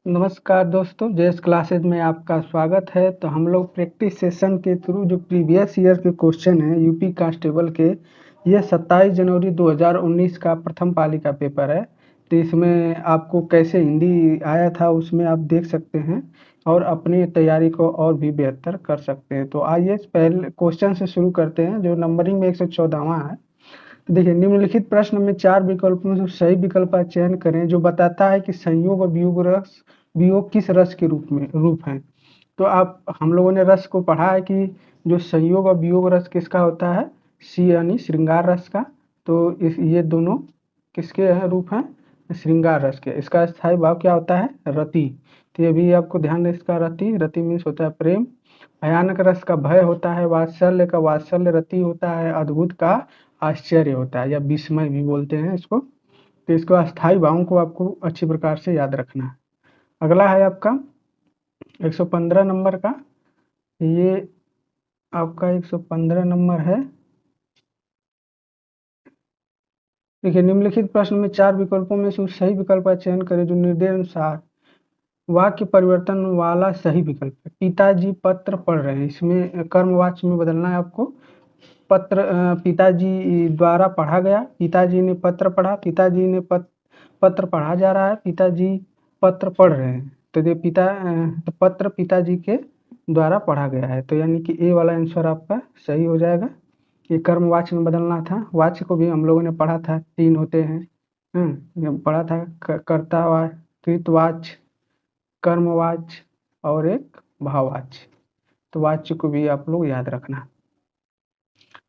नमस्कार दोस्तों, JS classes में आपका स्वागत है। तो हम लोग प्रैक्टिस सेशन के थ्रू जो प्रीवियस ईयर के क्वेश्चन हैं यूपी कांस्टेबल के, ये 27 जनवरी 2019 का प्रथम पाली का पेपर है। तो इसमें आपको कैसे हिंदी आया था उसमें आप देख सकते हैं और अपनी तैयारी को और भी बेहतर कर सकते हैं। तो आइए पहले क्वेश्चन से शुरू करते हैं जो नंबरिंग में 114वां है। तो देखिए, निम्नलिखित प्रश्न में 4 विकल्पों में से सही विकल्प का चयन करें जो बताता है कि संयोग और वियोग किस रस के रूप हैं। तो आप हम लोगों ने रस को पढ़ा है कि जो संयोग और वियोग रस किसका होता है, सी यानी श्रृंगार रस का। तो ये दोनों किसके हैं रूप हैं, श्रृंगार रस के। इसका स्थायी भाव क्या होता है, रति। तो ये भी आपको ध्यान है, इसका रति, रति मीन्स होता है प्रेम। भयानक रस का भय होता है, वात्सल्य का वात्सल्य रति होता है, अद्भुत का आश्चर्य होता है या विस्मय भी बोलते हैं इसको। तो इसको अस्थायी भावों को आपको अच्छी प्रकार से याद रखना है। अगला है आपका 115 नंबर का, ये आपका 115 नंबर है। देखिए, निम्नलिखित प्रश्न में 4 विकल्पों में से सही विकल्प का चयन करें जो निर्देशानुसार वाक्य परिवर्तन वाला सही विकल्प है। पिताजी पत्र पढ़ रहे हैं, इसमें कर्मवाच्य में बदलना है आपको। पत्र पिताजी द्वारा पढ़ा गया, पिताजी ने पत्र पढ़ा, पिताजी ने पत्र पढ़ा जा रहा है, पिताजी पत्र पढ़ रहे हैं। तो ये तो पत्र पिताजी के द्वारा पढ़ा गया है, तो यानी कि ए वाला आंसर आपका सही हो जाएगा। ये कर्मवाच्य में बदलना था। वाच्य को भी हम लोगों ने पढ़ा था, 3 होते हैं। पढ़ा था कर्तावाच्य, कृतवाच्य, कर्मवाच्य और एक भाववाच्य। तो वाच्य को भी आप लोग याद रखना।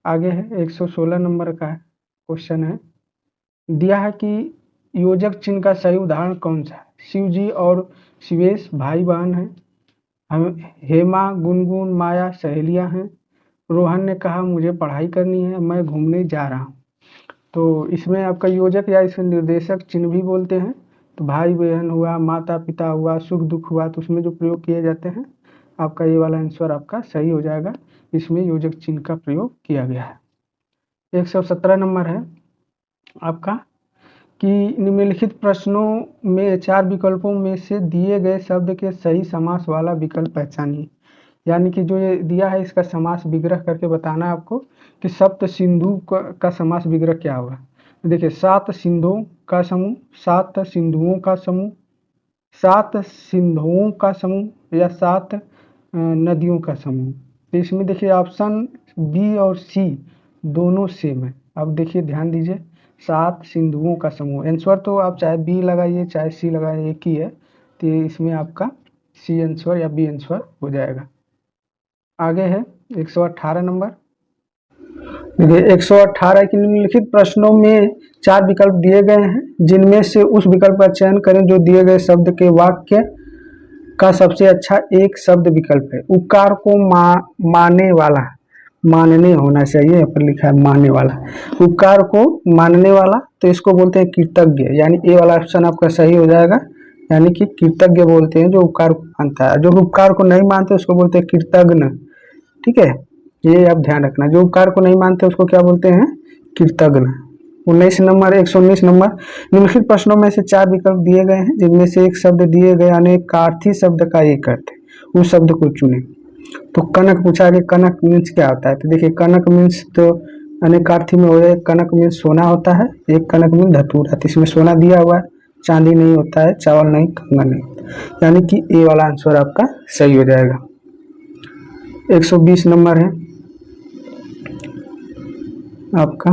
आगे है 116 नंबर का क्वेश्चन है। दिया है कि योजक चिन्ह का सही उदाहरण कौन सा है। शिव जी और शिवेश भाई बहन हैं। हेमा, गुनगुन, माया सहेलियां हैं। रोहन ने कहा मुझे पढ़ाई करनी है, मैं घूमने जा रहा हूँ। तो इसमें आपका योजक या इसमें निर्देशक चिन्ह भी बोलते हैं। तो भाई बहन हुआ, माता पिता हुआ, सुख दुख हुआ, तो उसमें जो प्रयोग किए जाते हैं, आपका ये वाला आंसर आपका सही हो जाएगा। इसमें योजक चिन्ह का प्रयोग किया गया है। 117 नंबर है आपका कि निम्नलिखित प्रश्नों में 4 विकल्पों में से दिए गए शब्द के सही समास वाला विकल्प पहचानिए। यानी कि जो ये दिया है इसका समास विग्रह करके बताना है आपको कि सप्त सिंधु का समास विग्रह क्या होगा। देखिए, 7 सिंधुओं का समूह, 7 सिंधुओं का समूह, 7 सिंधुओं का समूह या 7 नदियों का समूह। तो इसमें देखिए ऑप्शन बी और सी दोनों सेम है। अब देखिए ध्यान दीजिए, 7 सिंधुओं का समूह, आंसर तो आप चाहे बी लगाइए चाहे सी लगाइए एक ही है। तो इसमें आपका सी आंसर या बी आंसर हो जाएगा। आगे है 118 नंबर। देखिए, 118 के निम्नलिखित प्रश्नों में 4 विकल्प दिए गए हैं जिनमें से उस विकल्प का चयन करें जो दिए गए शब्द के वाक्य का सबसे अच्छा एक शब्द विकल्प है। उपकार को माने वाला, मानने होना चाहिए, यहाँ पर लिखा है मानने वाला। उपकार को मानने वाला, तो इसको बोलते हैं कृतज्ञ, यानी ए वाला ऑप्शन आपका सही हो जाएगा। यानी कि कृतज्ञ बोलते हैं जो उपकार को मानता है, जो उपकार को नहीं मानते उसको बोलते हैं कृतज्ञ। ठीक है, ये आप ध्यान रखना, जो उपकार को नहीं मानते उसको क्या बोलते हैं, कृतज्ञ। 119 नंबर, निम्नलिखित प्रश्नों में से 4 विकल्प दिए गए हैं जिनमें से एक शब्द दिए गए अनेकार्थी शब्द का एक अर्थ है, उस शब्द को चुने। तो कनक पूछा कि कनक मीन्स क्या होता है। तो देखिए, कनक मीन्स तो अनेकार्थी में हो जाए, कनक मीन्स सोना होता है, एक कनक मीन्स धतूरा। तो इसमें सोना दिया हुआ है, चांदी नहीं होता है, चावल नहीं, कंगन नहीं, यानी कि ए वाला आंसर आपका सही हो जाएगा। 120 नंबर है आपका।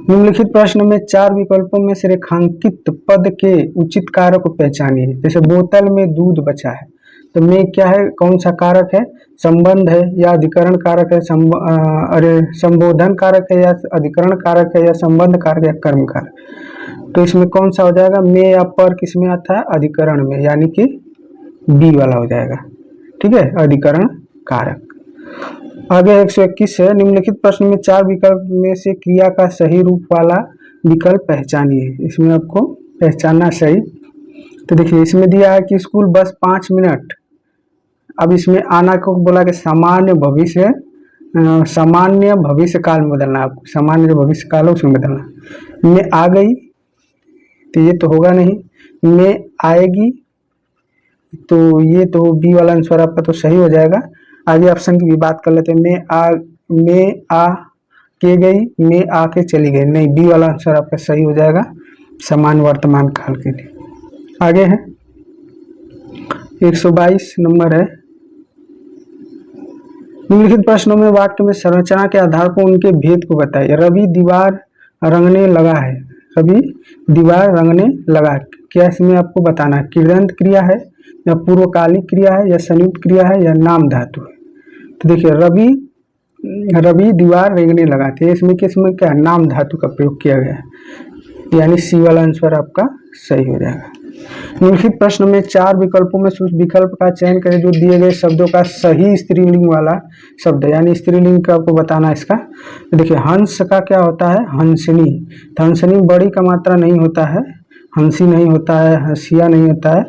निम्नलिखित प्रश्न में 4 विकल्पों में से रेखांकित पद के उचित कारक को पहचानिए। जैसे बोतल में दूध बचा है, तो में क्या है, कौन सा कारक है, संबंध है या अधिकरण कारक है, संबोधन कारक है या अधिकरण कारक है या संबंध कारक या कर्म कारक। तो इसमें कौन सा हो जाएगा, में या पर किसमें आता है, अधिकरण में, यानी कि बी वाला हो जाएगा। ठीक है, अधिकरण कारक। आगे 121 है, निम्नलिखित प्रश्न में 4 विकल्प में से क्रिया का सही रूप वाला विकल्प पहचानिए। इसमें आपको पहचानना सही। तो देखिए, इसमें दिया है कि स्कूल बस 5 मिनट। अब इसमें आना को बोला कि सामान्य भविष्य, सामान्य भविष्य काल में बदलना, आपको सामान्य जो भविष्य काल है उसमें बदलना। में आ गई, तो ये तो होगा नहीं। में आएगी, तो ये तो बी वाला आंसर आपका तो सही हो जाएगा। आगे ऑप्शन की भी बात कर लेते हैं। में आ के गई, में आके चली गई, नहीं, बी वाला आंसर आपका सही हो जाएगा समान वर्तमान काल के लिए। आगे है 122 नंबर है, निम्नलिखित प्रश्नों में वाक्य में संरचना के आधार पर उनके भेद को बताइए। रवि दीवार रंगने लगा है, रवि दीवार रंगने लगा, क्या इसमें आपको बताना है कृदंत क्रिया है या पूर्वकालिक क्रिया है या संयुक्त क्रिया है या नाम धातु है। तो देखिए रवि दीवार रेंगने लगा थे, इसमें किसमें क्या नाम धातु का प्रयोग किया गया है, यानी सी वाला आंसर आपका सही हो जाएगा। निम्नलिखित प्रश्न में 4 विकल्पों में से उस विकल्प का चयन करें जो दिए गए शब्दों का सही स्त्रीलिंग वाला शब्द है, यानी स्त्रीलिंग का आपको बताना है इसका। तो देखिए हंस का क्या होता है हंसनी, तो हंसनी बड़ी का मात्रा नहीं होता है, हंसी नहीं होता है, हंसिया नहीं होता है,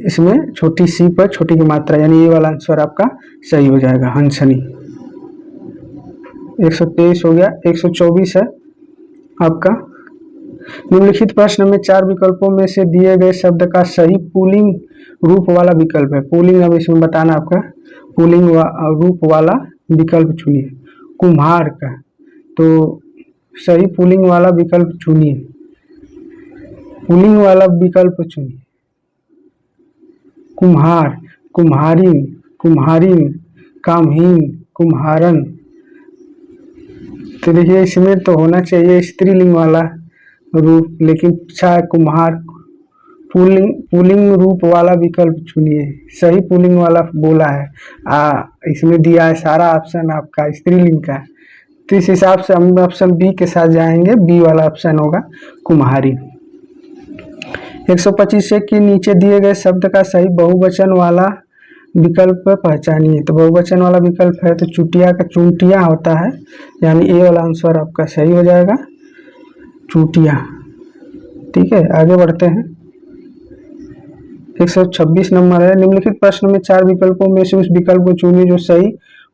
इसमें छोटी सी पर छोटी की मात्रा, यानी ये वाला आंसर आपका सही हो जाएगा हंसनी। 123 हो गया। 124 है आपका, निम्नलिखित प्रश्न में 4 विकल्पों में से दिए गए शब्द का सही पुल्लिंग रूप वाला विकल्प है। पुल्लिंग अब इसमें बताना आपका, पुल्लिंग रूप वाला विकल्प चुनिए। कुम्हार का, तो सही पुल्लिंग वाला विकल्प चुनिए, पुल्लिंग वाला विकल्प चुनिए। कुम्हार, कुम्हारिन, कुम्हारिन, कामहीन, कुम्हारन। तो देखिए इसमें तो होना चाहिए स्त्रीलिंग वाला रूप, लेकिन पूछा है कुम्हार। पुल्लिंग रूप वाला विकल्प चुनिए, सही पुल्लिंग वाला बोला है। इसमें दिया है सारा ऑप्शन आपका स्त्रीलिंग का, तो इस हिसाब से हम ऑप्शन बी के साथ जाएंगे, बी वाला ऑप्शन होगा कुम्हारी। 125 के नीचे दिए गए शब्द का सही बहुवचन वाला विकल्प पहचानिए। तो बहुवचन वाला विकल्प है तो चुटिया का चुटिया होता है, यानी ए वाला आंसर आपका सही हो जाएगा चूटिया। ठीक है, आगे बढ़ते हैं। 126 नंबर है, निम्नलिखित प्रश्न में 4 विकल्पों में से उस विकल्प को चुनिए जो सही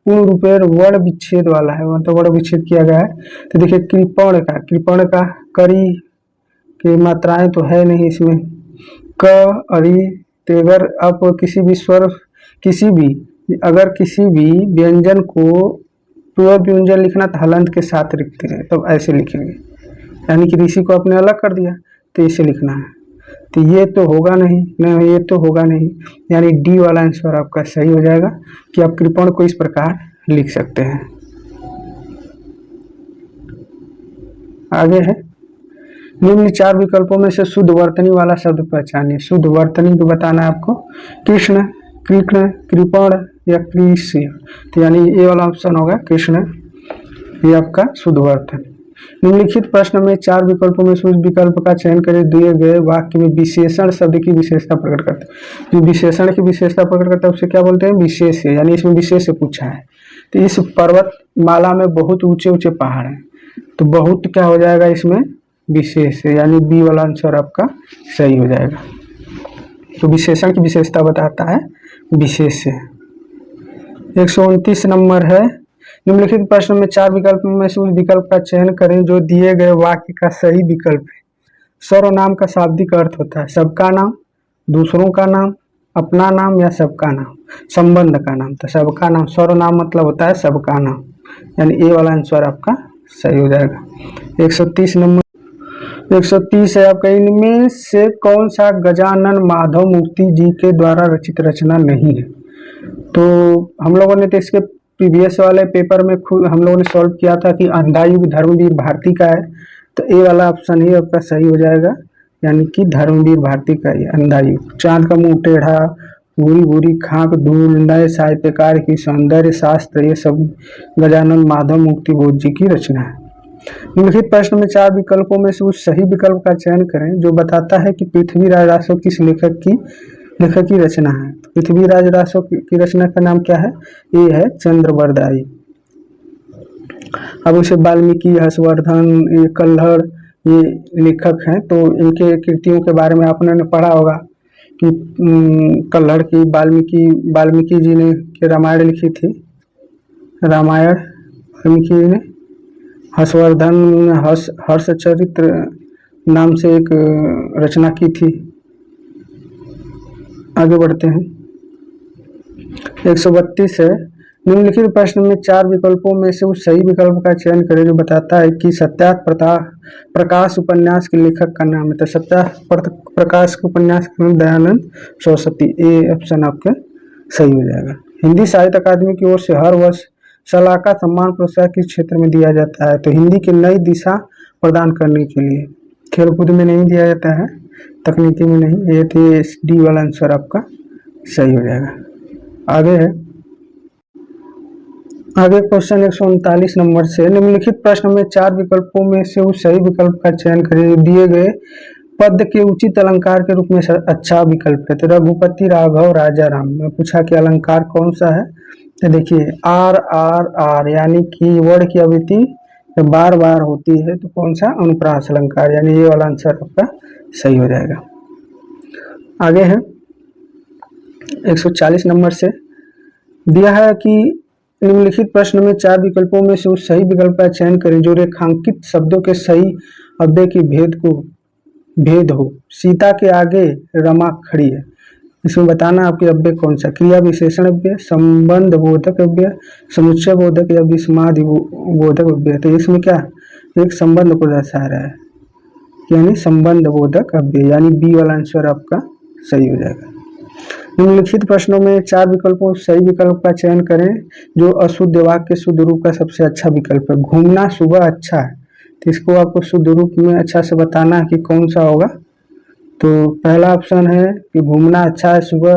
पूर्ण रूपेण वर्ण विच्छेद वाला है, मतलब वर्ण विच्छेद किया गया है। तो देखिए कृपण का करी की मात्राएं तो है नहीं इसमें, क अरि तेगर। आप किसी भी स्वर अगर किसी भी व्यंजन को पूर्व व्यंजन लिखना तो हलंत के साथ लिखते हैं, तब ऐसे लिखेंगे, यानी कि ऋषि को आपने अलग कर दिया तो इसे लिखना है, तो ये तो होगा नहीं, नहीं ये तो होगा नहीं, यानी डी वाला आंसर आपका सही हो जाएगा कि आप कृपण को इस प्रकार लिख सकते हैं। आगे है, निम्न 4 विकल्पों में से शुद्ध वर्तनी वाला शब्द पहचानिए। शुद्ध वर्तनी को बताना है आपको, कृष्ण, कृष्ण, कृपण या कृष्य, तो यानी ये वाला ऑप्शन होगा कृष्ण, ये आपका शुद्ध वर्तन। निम्नलिखित प्रश्न में 4 विकल्पों में से उस विकल्प का चयन करें दिए गए वाक्य में विशेषण शब्द की विशेषता प्रकट करते हैं। जो विशेषण की विशेषता प्रकट करता है उसे क्या बोलते हैं विशेष, यानी इसमें विशेष से पूछा है। तो इस पर्वत माला में बहुत ऊंचे ऊंचे पहाड़ हैं, तो बहुत क्या हो जाएगा इसमें विशेष, यानी बी वाला आंसर आपका सही हो जाएगा। तो विशेषण की विशेषता बताता है विशेष से। 129 नंबर है, निम्नलिखित प्रश्न में 4 विकल्पों में से उस विकल्प का चयन करें जो दिए गए वाक्य का सही विकल्प है। सर्वनाम का शाब्दिक अर्थ होता है सबका नाम, दूसरों का नाम, अपना नाम या सबका नाम, संबंध का नाम। तो सबका नाम, सर्वनाम मतलब होता है सबका नाम, यानी ए वाला आंसर आपका सही हो जाएगा। 130 नंबर 130 है आपका, इनमें से कौन सा गजानन माधव मुक्ति जी के द्वारा रचित रचना नहीं है। तो हम लोगों ने तो इसके प्रीवियस वाले पेपर में खुद हम लोगों ने सॉल्व किया था कि अंधायुग धर्मवीर भारती का है, तो ए वाला ऑप्शन ही आपका सही हो जाएगा, यानी कि धर्मवीर भारती का ही अंधायुग। चांद का मुंह टेढ़ा, भूरी भूरी खाक धूल, नए साहित्यकार की सौंदर्य शास्त्र, ये सब गजानन माधव मुक्ति बोध जी की रचना है। निम्नलिखित प्रश्न में 4 विकल्पों में से उस सही विकल्प का चयन करें जो बताता है कि पृथ्वीराज रासो किस लेखक की रचना है। पृथ्वीराज रासो की रचना का नाम क्या है, ये है चंद्रबरदाई। अब उसे वाल्मीकि, हर्षवर्धन, ये कल्हड़ ये लेखक हैं, तो इनके कृतियों के बारे में आपने पढ़ा होगा कि कल्हड़ की वाल्मीकि जी ने रामायण लिखी थी, रामायण वाल्मीकि जी ने। हर्षवर्धन हर्षचरित्र नाम से एक रचना की थी। आगे बढ़ते हैं। 132 है, निम्नलिखित प्रश्न में 4 विकल्पों में से उस सही विकल्प का चयन करें जो बताता है कि प्रकाश उपन्यास के लेखक का नाम है। तो प्रकाश के उपन्यास का नाम दयानंद सरस्वती, ए ऑप्शन आपका सही हो जाएगा। हिंदी साहित्य अकादमी की ओर से हर वर्ष सलाका सम्मान पुरस्कार किस क्षेत्र में दिया जाता है? तो हिंदी की नई दिशा प्रदान करने के लिए। खेलकूद में नहीं दिया जाता है, तकनीकी में नहीं, ये थी डी वाला आंसर आपका सही हो जाएगा। आगे है, आगे क्वेश्चन 139 नंबर से, निम्नलिखित प्रश्न में 4 विकल्पों में से उस सही विकल्प का चयन करें। दिए गए पद के उचित अलंकार के रूप में अच्छा विकल्प है। तो रघुपति राघव राजा राम में पूछा कि अलंकार कौन सा है? तो देखिए आर आर आर यानी कि वर्ड की आवृत्ति बार बार होती है, तो कौन सा? अनुप्रास अलंकार, यानी ये वाला आंसर आपका सही हो जाएगा। आगे है 140 नंबर से, दिया है कि निम्नलिखित प्रश्न में 4 विकल्पों में से उस सही विकल्प का चयन करें जो रेखांकित शब्दों के सही अव्यय की भेद हो। सीता के आगे रमा खड़ी है, इसमें बताना आपके अव्यय कौन सा? क्रिया विशेषण अव्यय, संबंध बोधक अव्यय, समुच्चय बोधक या विस्मादि बोधक अव्यय। तो इसमें क्या एक संबंध को दर्शा रहा है, यानी संबंध बोधक अव्यय, यानी बी वाला आंसर आपका सही हो जाएगा। निम्नलिखित प्रश्नों में 4 विकल्पों सही विकल्प का चयन करें जो अशुद्ध वाक्य के शुद्ध रूप का सबसे अच्छा विकल्प है। घूमना सुबह अच्छा है, तो इसको आपको शुद्ध रूप में अच्छा से बताना है कि कौन सा होगा। तो पहला ऑप्शन है कि घूमना अच्छा है सुबह,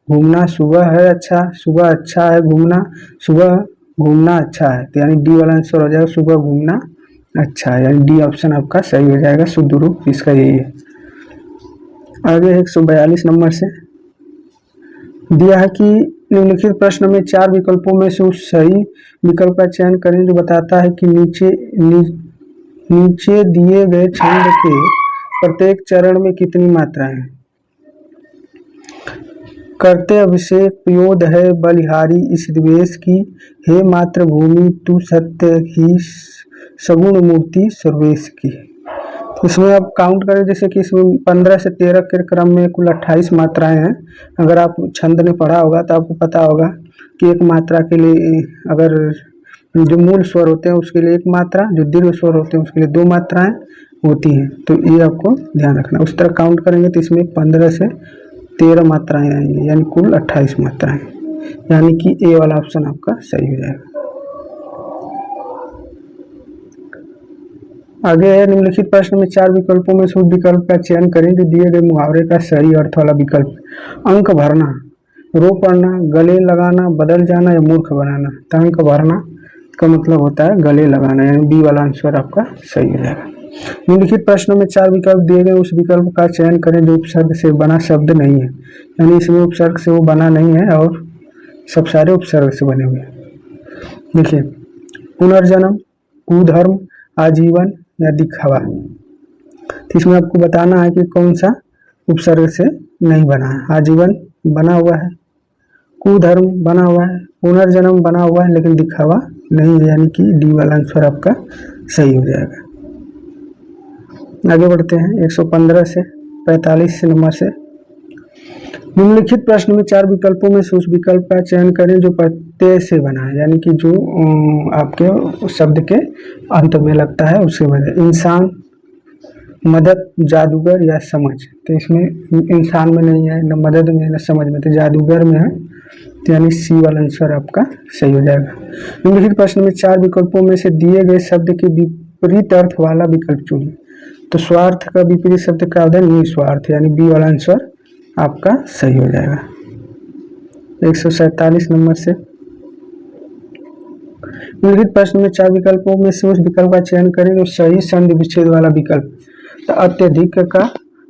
घूमना सुबह है अच्छा, सुबह अच्छा है घूमना, सुबह घूमना अच्छा है, तो यानी डी वाला आंसर हो जाएगा सुबह घूमना अच्छा है, यानी डी ऑप्शन आपका सही हो जाएगा। शुद्ध रूप इसका यही है। आगे 142 नंबर से दिया है कि निम्नलिखित प्रश्न में 4 विकल्पों में से उस सही विकल्प का चयन करें जो बताता है कि नीचे दिए गए छंद के प्रत्येक चरण में कितनी मात्राएं हैं। करते अभिषेक प्योद है बलिहारी इस द्वेष की, हे मातृभूमि तू सत्य ही सगुण मूर्ति सर्वेश की। इसमें आप काउंट करें, जैसे कि इसमें 15 से 13 के क्रम में कुल 28 मात्राएं हैं। अगर आप छंद ने पढ़ा होगा तो आपको पता होगा कि एक मात्रा के लिए अगर जो मूल स्वर होते हैं उसके लिए एक मात्रा, जो दीर्घ स्वर होते हैं उसके लिए 2 मात्राएं होती हैं। तो ये आपको ध्यान रखना। उस तरह काउंट करेंगे तो इसमें 15 से 13 मात्राएं आएंगी, यानी कुल 28 मात्राएं, यानी कि ए वाला ऑप्शन आपका सही हो जाएगा। आगे है, निम्नलिखित प्रश्न में 4 विकल्पों में से उस विकल्प का चयन करें जो दिए गए मुहावरे का सही अर्थ वाला विकल्प। अंक भरना, रो पड़ना, गले लगाना, बदल जाना या मूर्ख बनाना। तो अंक भरना का मतलब होता है गले लगाना, यानी बी वाला आंसर आपका सही हो जाएगा। निम्नलिखित प्रश्नों में 4 विकल्प दिए गए उस विकल्प का चयन करें जो उपसर्ग से बना शब्द नहीं है, यानी इसमें उपसर्ग से वो बना नहीं है और सब सारे उपसर्ग से बने हुए हैं। देखिए पुनर्जन्म, कुधर्म, आजीवन या दिखावा। तो इसमें आपको बताना है कि कौन सा उपसर्ग से नहीं बना है। आजीवन बना हुआ है, कुधर्म बना हुआ है, पुनर्जन्म बना हुआ है, लेकिन दिखावा नहीं है, यानी कि डी वाला आंसर आपका सही हो जाएगा। आगे बढ़ते हैं 115 से 45 नंबर से, निम्नलिखित प्रश्न में 4 विकल्पों में से उस विकल्प का चयन करें जो प्रत्यय से बना है, यानी कि जो आपके शब्द के अंत में लगता है उससे बना। इंसान, मदद, जादूगर या समझ। तो इसमें इंसान में नहीं है, न मदद में, न समझ में, तो जादूगर में है, तो यानी सी वाला आंसर आपका सही हो जाएगा। निम्नलिखित प्रश्न में 4 विकल्पों में से दिए गए शब्द के विपरीत अर्थ वाला विकल्प चुनिए। तो स्वार्थ का विपरीत शब्द का होता है निस्वार्थ, यानी बी वाला आंसर आपका सही हो जाएगा। 147 नंबर से, निम्नलिखित प्रश्न में 4 विकल्पों में से उस विकल्प का चयन करें जो सही संधि विच्छेद वाला विकल्प। तो अत्यधिक का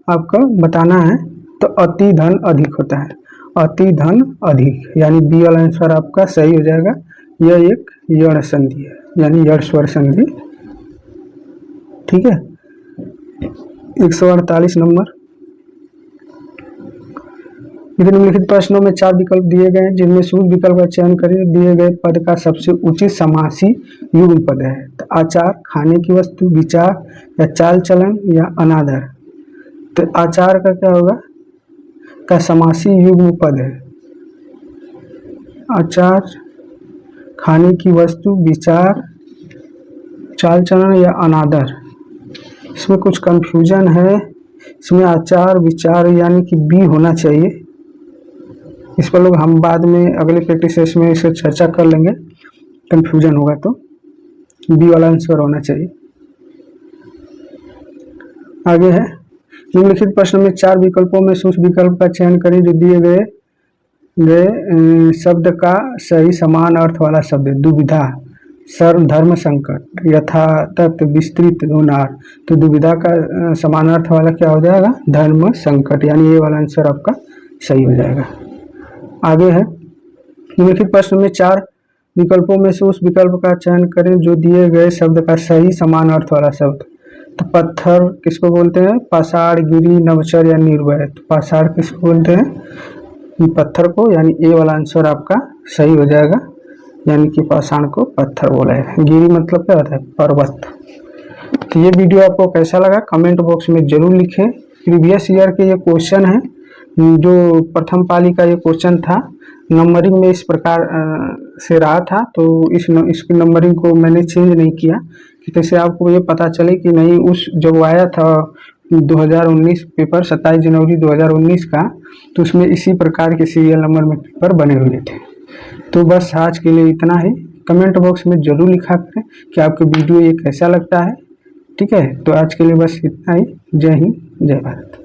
आपको बताना है, तो अति धन अधिक होता है, अति धन अधिक, यानी बी वाला आंसर आपका सही हो जाएगा। यह एक यण संधि है, यानी यण स्वर संधि। ठीक है। 148 नंबर, देखिए निम्नलिखित प्रश्नों में 4 विकल्प दिए गए हैं, जिनमें सूझ विकल्प का चयन करें। दिए गए पद का सबसे उचित समासी युग्म पद है। तो आचार, खाने की वस्तु, विचार या चाल चलन या अनादर। तो आचार का क्या होगा, का समासी युग्म पद है आचार, खाने की वस्तु, विचार, चाल चलन या अनादर। इसमें कुछ कंफ्यूजन है, इसमें आचार विचार यानी कि बी होना चाहिए। इस पर लोग हम बाद में अगले प्रैक्टिस सेशन में इसे चर्चा कर लेंगे, कंफ्यूजन होगा तो बी वाला आंसर होना चाहिए। आगे है, निम्नलिखित प्रश्न में 4 विकल्पों में से उस विकल्प का चयन करें जो दिए गए शब्द का सही समान अर्थ वाला शब्द है। दुविधा, सर्व, धर्म संकट, यथा, तत्व, विस्तृत, होनार। तो दुविधा का समान अर्थ वाला क्या हो जाएगा, धर्म संकट, यानी ये वाला आंसर आपका सही हो जाएगा। आगे है, निम्नलिखित प्रश्न में 4 विकल्पों में से उस विकल्प का चयन करें जो दिए गए शब्द का सही समान अर्थ वाला शब्द। तो पत्थर किसको बोलते हैं, पाषाण, गिरी, नवचर या निर्भय। तो पाषाण किसको बोलते हैं, पत्थर को, यानी ए वाला आंसर आपका सही हो जाएगा, यानी कि पाषाण को पत्थर बोला है। गिरी मतलब क्या होता है, पर्वत। तो ये वीडियो आपको कैसा लगा कमेंट बॉक्स में जरूर लिखें। प्रीवियस ईयर के ये क्वेश्चन है, जो प्रथम पाली का ये क्वेश्चन था, नंबरिंग में इस प्रकार से रहा था। तो इसकी नंबरिंग को मैंने चेंज नहीं किया कि जैसे आपको ये पता चले कि नहीं, उस जब आया था 2019 पेपर 27 जनवरी 2019 का, तो उसमें इसी प्रकार के सीरियल नंबर में पेपर बने हुए थे। तो बस आज के लिए इतना ही। कमेंट बॉक्स में जरूर लिखा करें कि आपको वीडियो ये कैसा लगता है। ठीक है, तो आज के लिए बस इतना ही। जय हिंद, जय भारत।